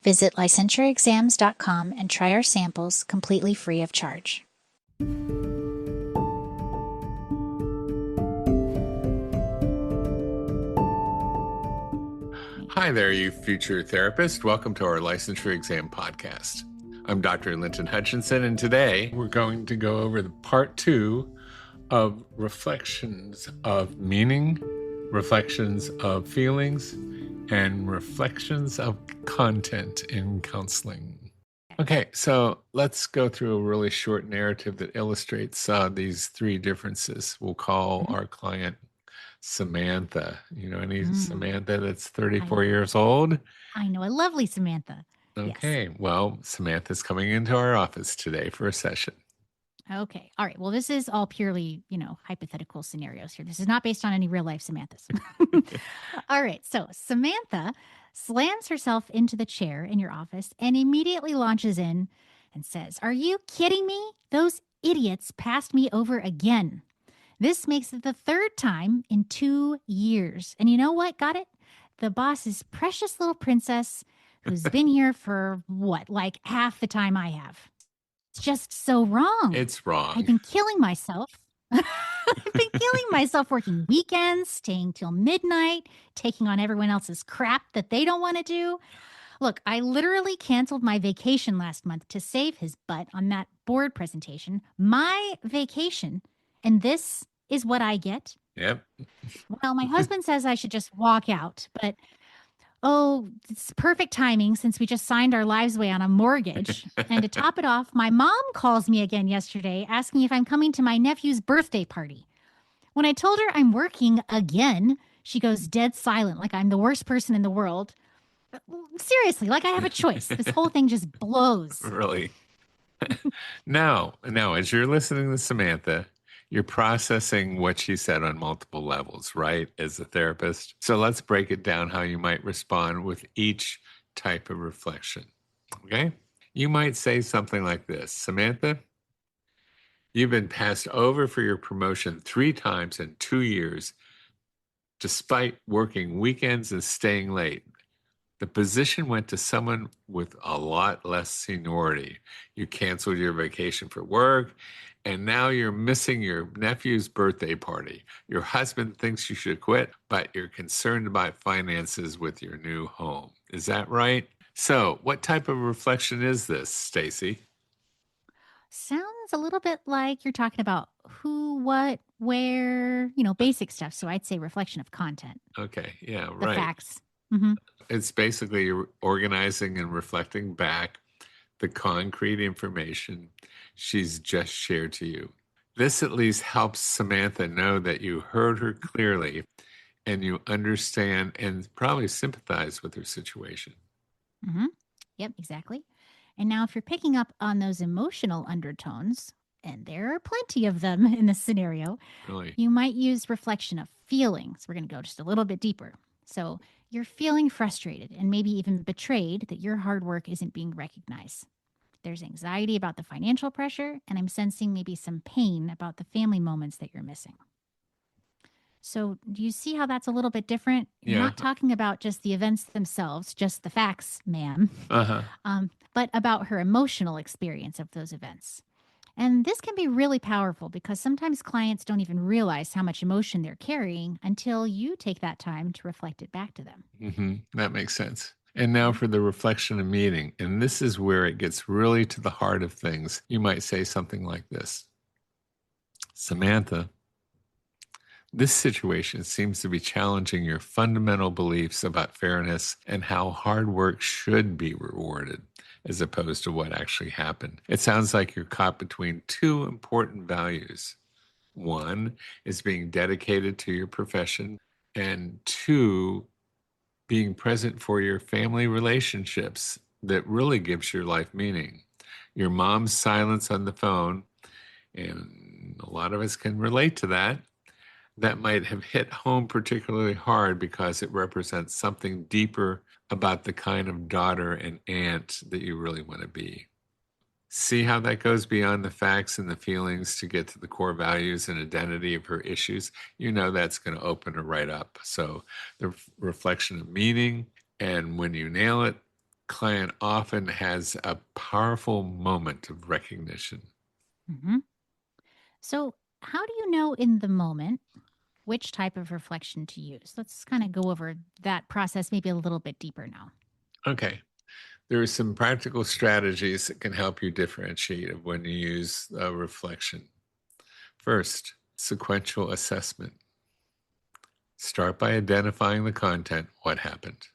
Visit licensureexams.com and try our samples completely free of charge. Hi there, you future therapist. Welcome to our licensure exam podcast. I'm Dr. Linton Hutchinson, and today we're going to go over the part 2 of reflections of meaning, reflections of feelings, and reflections of content in counseling. Okay, so let's go through a really short narrative that illustrates these three differences. We'll call our client Samantha. You know any Samantha that's 34 years old? I know a lovely Samantha. Okay, Yes. well, Samantha's coming into our office today for a session. Okay. All right. Well, this is all purely, hypothetical scenarios here. This is not based on any real life Samanthas. All right. So Samantha slams herself into the chair in your office and immediately launches in and says, "Are you kidding me? Those idiots passed me over again. This makes it the third time in 2 years. And you know what? Got it? The boss's precious little princess who's been here for like half the time I have. It's just so wrong. It's wrong. I've been killing myself. I've been killing myself working weekends, staying till midnight, taking on everyone else's crap that they don't want to do. Look, I literally canceled my vacation last month to save his butt on that board presentation. My vacation. And this is what I get? Yep. Well, my husband says I should just walk out, but it's perfect timing since we just signed our lives away on a mortgage. And to top it off, my mom calls me again yesterday asking if I'm coming to my nephew's birthday party. When I told her I'm working again, she goes dead silent, like I'm the worst person in the world. Seriously, like I have a choice. This whole thing just blows. Really? Now, as you're listening to Samantha, you're processing what she said on multiple levels, right, as a therapist? So let's break it down how you might respond with each type of reflection, okay? You might say something like this: Samantha, you've been passed over for your promotion 3 times in 2 years, despite working weekends and staying late. The position went to someone with a lot less seniority. You canceled your vacation for work, and now you're missing your nephew's birthday party. Your husband thinks you should quit, but you're concerned about finances with your new home. Is that right? So, what type of reflection is this, Stacy? Sounds a little bit like you're talking about who, what, where, basic stuff. So I'd say reflection of content. Okay, yeah, The right. facts. Mm-hmm. It's basically organizing and reflecting back the concrete information she's just shared to you. This at least helps Samantha know that you heard her clearly and you understand and probably sympathize with her situation. Mm-hmm. Yep, exactly. And now if you're picking up on those emotional undertones, and there are plenty of them in this scenario, Really? You might use reflection of feelings. We're going to go just a little bit deeper. So you're feeling frustrated and maybe even betrayed that your hard work isn't being recognized. There's anxiety about the financial pressure, and I'm sensing maybe some pain about the family moments that you're missing. So do you see how that's a little bit different? You're not talking about just the events themselves, just the facts, ma'am, but about her emotional experience of those events. And this can be really powerful because sometimes clients don't even realize how much emotion they're carrying until you take that time to reflect it back to them. Mm-hmm. That makes sense. And now for the reflection of meaning. And this is where it gets really to the heart of things. You might say something like this: Samantha, this situation seems to be challenging your fundamental beliefs about fairness and how hard work should be rewarded, as opposed to what actually happened. It sounds like you're caught between 2 important values. 1 is being dedicated to your profession, and 2, being present for your family relationships that really gives your life meaning. Your mom's silence on the phone, and a lot of us can relate to that, that might have hit home particularly hard because it represents something deeper about the kind of daughter and aunt that you really want to be. See how that goes beyond the facts and the feelings to get to the core values and identity of her issues? You know that's going to open her right up. So the reflection of meaning, and when you nail it, client often has a powerful moment of recognition. Hmm. So, how do you know in the moment which type of reflection to use? Let's kind of go over that process maybe a little bit deeper now. Okay. There are some practical strategies that can help you differentiate of when you use reflection. First, sequential assessment. Start by identifying the content, what happened.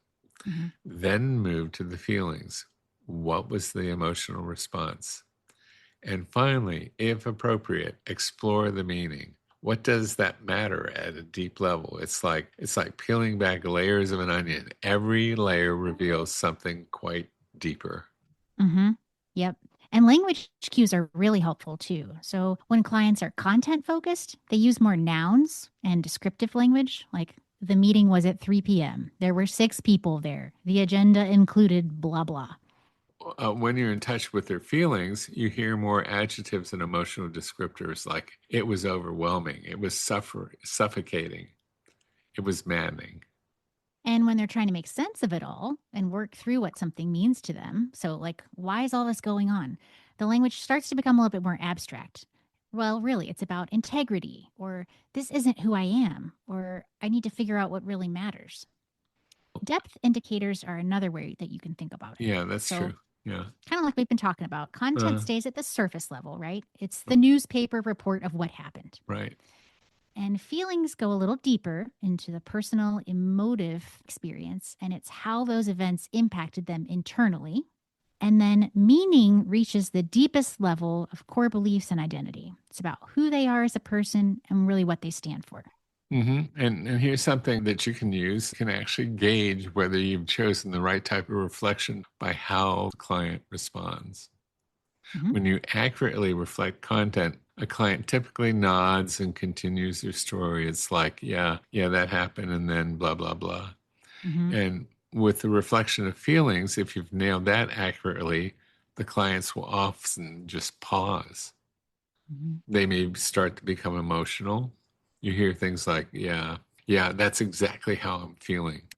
Hmm. Then move to the feelings. What was the emotional response? And finally, if appropriate, explore the meaning. What does that matter at a deep level? It's like peeling back layers of an onion. Every layer reveals something quite deeper. Hmm. Yep. And language cues are really helpful too. So when clients are content focused, they use more nouns and descriptive language, like the meeting was at 3 p.m. There were 6 people there. The agenda included blah, blah. When you're in touch with their feelings, you hear more adjectives and emotional descriptors like it was overwhelming, it was suffocating, it was maddening. And when they're trying to make sense of it all and work through what something means to them, so like, why is all this going on? The language starts to become a little bit more abstract. Well, really, it's about integrity, or this isn't who I am, or I need to figure out what really matters. Depth indicators are another way that you can think about it. Yeah, that's So, true. Yeah. kind of like we've been talking about, content Uh, stays at the surface level, right? It's the newspaper report of what happened. right. And feelings go a little deeper into the personal emotive experience, and it's how those events impacted them internally. And then meaning reaches the deepest level of core beliefs and identity. It's about who they are as a person and really what they stand for. And here's something that you can use. You can actually gauge whether you've chosen the right type of reflection by how the client responds. Mhm. When you accurately reflect content, a client typically nods and continues their story. It's like, yeah, that happened, and then blah, blah, blah. Mhm. And with the reflection of feelings, if you've nailed that accurately, the clients will often just pause. Mhm. They may start to become emotional. You hear things like, yeah, that's exactly how I'm feeling.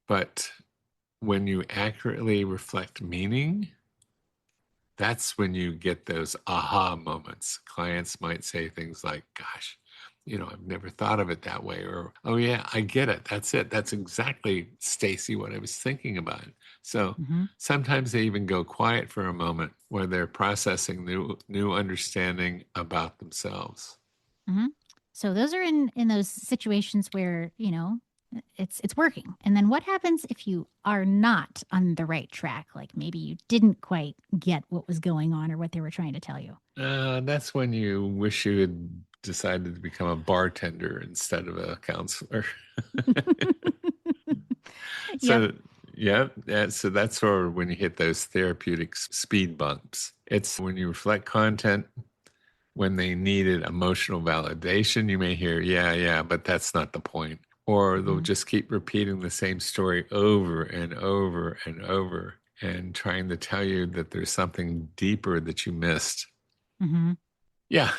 But when you accurately reflect meaning, that's when you get those aha moments. Clients might say things like, gosh, I've never thought of it that way. Or, oh, yeah, I get it. That's it. That's exactly, Stacy, what I was thinking about. So Mhm. sometimes they even go quiet for a moment where they're processing new understanding about themselves. Mhm. So those are in those situations where, it's working. And then what happens if you are not on the right track? Like maybe you didn't quite get what was going on or what they were trying to tell you. That's when you wish you had decided to become a bartender instead of a counselor. Yep. So, yeah, so that's sort of when you hit those therapeutic speed bumps. It's when you reflect content, when they needed emotional validation, you may hear, yeah, but that's not the point. Or they'll Mhm. just keep repeating the same story over and over and over and trying to tell you that there's something deeper that you missed. Mhm. Yeah.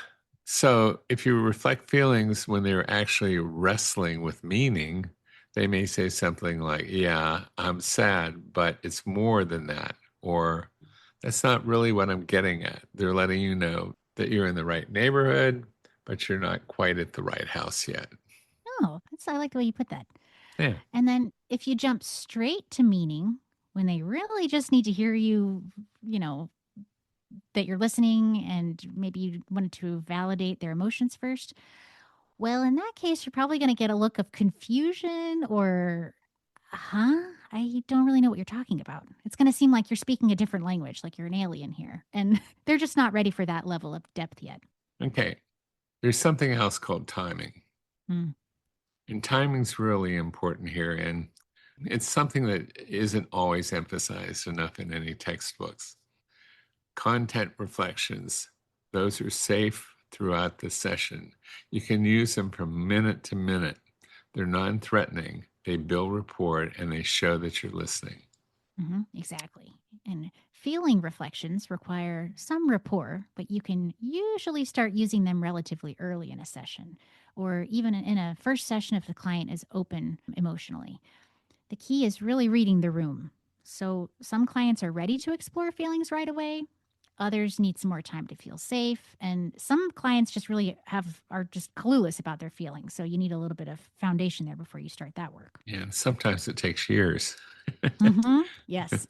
So if you reflect feelings when they're actually wrestling with meaning, they may say something like, yeah, I'm sad, but it's more than that. Or that's not really what I'm getting at. They're letting you know that you're in the right neighborhood, but you're not quite at the right house yet. Oh, I like the way you put that. Yeah. And then if you jump straight to meaning when they really just need to hear you, you know, that you're listening and maybe you wanted to validate their emotions first, well, in that case, you're probably going to get a look of confusion or, huh? I don't really know what you're talking about. It's going to seem like you're speaking a different language, like you're an alien here. And they're just not ready for that level of depth yet. Okay. There's something else called timing. Mm. And timing's really important here. And it's something that isn't always emphasized enough in any textbooks. Content reflections, those are safe throughout the session. You can use them from minute to minute. They're non-threatening, they build rapport, and they show that you're listening. Exactly. And feeling reflections require some rapport, but you can usually start using them relatively early in a session or even in a first session if the client is open emotionally. The key is really reading the room. So some clients are ready to explore feelings right away. Others need some more time to feel safe. And some clients just really are just clueless about their feelings. So you need a little bit of foundation there before you start that work. And sometimes it takes years. Yes.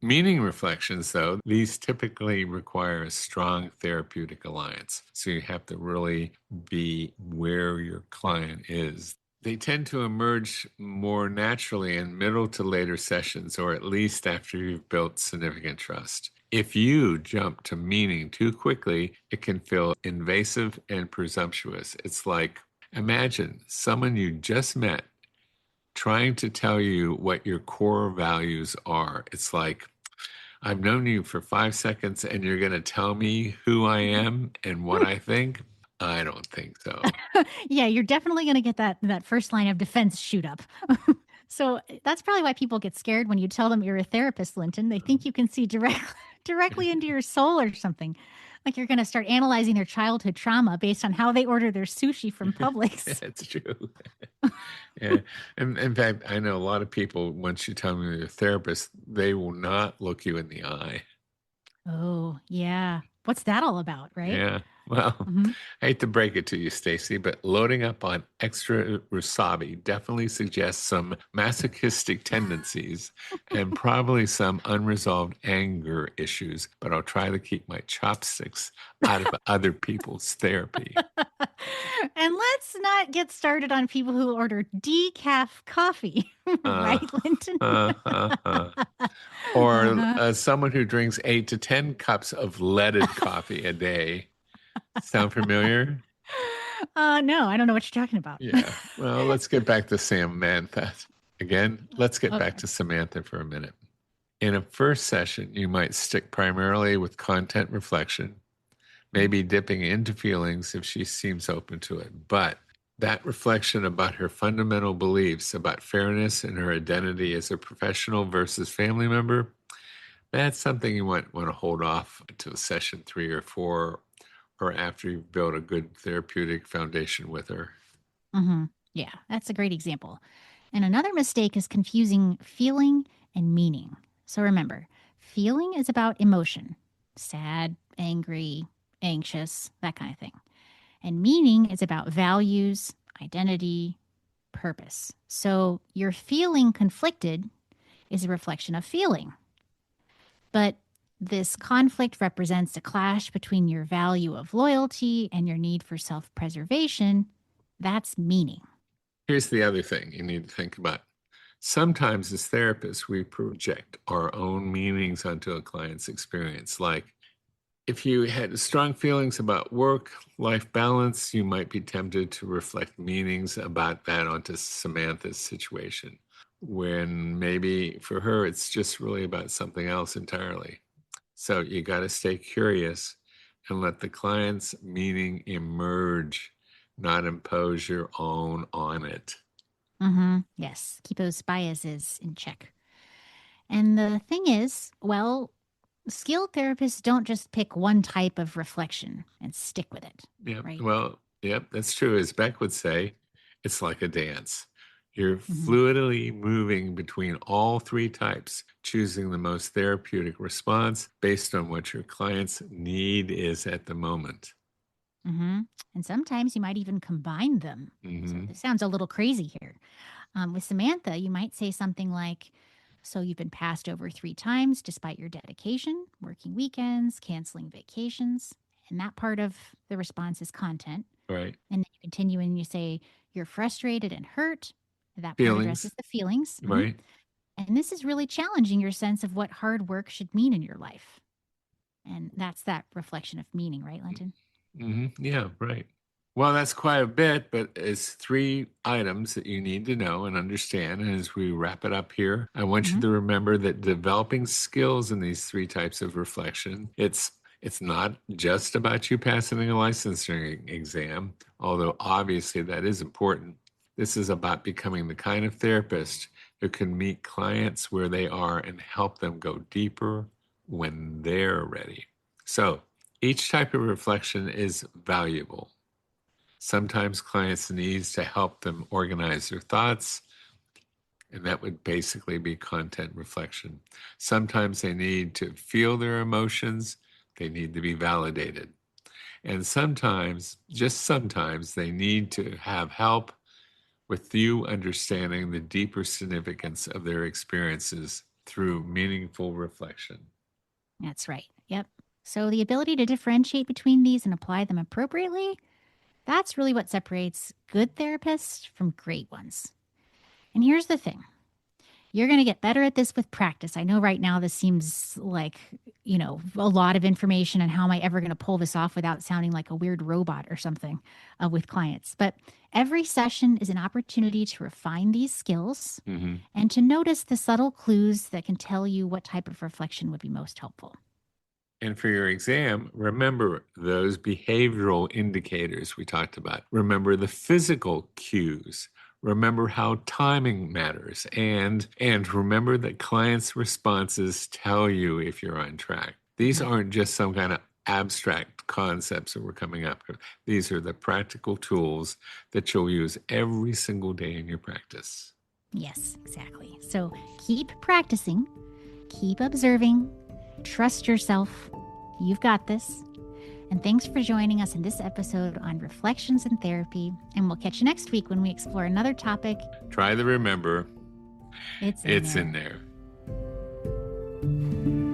Meaning reflections, though, these typically require a strong therapeutic alliance. So you have to really be where your client is. They tend to emerge more naturally in middle to later sessions, or at least after you've built significant trust. If you jump to meaning too quickly, it can feel invasive and presumptuous. It's like, imagine someone you just met trying to tell you what your core values are. It's like, I've known you for 5 seconds and you're going to tell me who I am and what I think? I don't think so. Yeah, you're definitely going to get that first line of defense shoot up. So that's probably why people get scared when you tell them you're a therapist, Linton. They think you can see directly into your soul or something. Like you're going to start analyzing their childhood trauma based on how they order their sushi from Publix. That's true. Yeah. And in fact, I know a lot of people, once you tell them you're a therapist, they will not look you in the eye. Oh, yeah. What's that all about, right? Yeah. Well, Mhm. I hate to break it to you, Stacy, but loading up on extra wasabi definitely suggests some masochistic tendencies and probably some unresolved anger issues. But I'll try to keep my chopsticks out of other people's therapy. And let's not get started on people who order decaf coffee, right, Linton? Or someone who drinks 8 to 10 cups of leaded coffee a day. Sound familiar? No, I don't know what you're talking about. Yeah. Well, let's get back to Samantha. Again, let's get back Okay. to Samantha for a minute. In a first session, you might stick primarily with content reflection, maybe dipping into feelings if she seems open to it. But that reflection about her fundamental beliefs about fairness and her identity as a professional versus family member, that's something you might want to hold off until session 3 or 4, or after you've built a good therapeutic foundation with her. Mm-hmm. Yeah, that's a great example. And another mistake is confusing feeling and meaning. So remember, feeling is about emotion, sad, angry, anxious, that kind of thing. And meaning is about values, identity, purpose. So your feeling conflicted is a reflection of feeling. But this conflict represents a clash between your value of loyalty and your need for self preservation. That's meaning. Here's the other thing you need to think about. Sometimes as therapists, we project our own meanings onto a client's experience. Like if you had strong feelings about work-life balance, you might be tempted to reflect meanings about that onto Samantha's situation, when maybe for her, it's just really about something else entirely. So you got to stay curious and let the client's meaning emerge, not impose your own on it. Mm-hmm. Yes, keep those biases in check. And the thing is, well, skilled therapists don't just pick one type of reflection and stick with it, Yeah, right? well, yep, that's true. As Beck would say, it's like a dance. You're Mm-hmm. fluidly moving between all three types, choosing the most therapeutic response based on what your client's need is at the moment. Mm-hmm. And sometimes you might even combine them. So this sounds a little crazy here. With Samantha, you might say something like, so you've been passed over 3 times despite your dedication, working weekends, canceling vacations. And that part of the response is content. Right. And then you continue and you say, you're frustrated and hurt. That part Feelings. addresses the feelings. Mhm. Right. And this is really challenging your sense of what hard work should mean in your life. And that's that reflection of meaning, right, Linton? Yeah, right. Well, that's quite a bit, but it's 3 items that you need to know and understand. And as we wrap it up here, I want you to remember that developing skills in these 3 types of reflection, it's not just about you passing a licensing exam, although obviously that is important. This is about becoming the kind of therapist who can meet clients where they are and help them go deeper when they're ready. So each type of reflection is valuable. Sometimes clients need to help them organize their thoughts. And that would basically be content reflection. Sometimes they need to feel their emotions. They need to be validated. And sometimes, just sometimes, they need to have help with you understanding the deeper significance of their experiences through meaningful reflection. That's right. Yep. So the ability to differentiate between these and apply them appropriately, that's really what separates good therapists from great ones. And here's the thing. You're going to get better at this with practice. I know right now this seems like, a lot of information, and how am I ever going to pull this off without sounding like a weird robot or something with clients? But every session is an opportunity to refine these skills and to notice the subtle clues that can tell you what type of reflection would be most helpful. And for your exam, remember those behavioral indicators we talked about. Remember the physical cues. Remember how timing matters. And remember that clients' responses tell you if you're on track. These aren't just some kind of abstract concepts that we're coming up with. These are the practical tools that you'll use every single day in your practice. Yes, exactly. So keep practicing, keep observing, trust yourself. You've got this. And thanks for joining us in this episode on Reflections in Therapy. And we'll catch you next week when we explore another topic. Try to remember, It's in there. in there.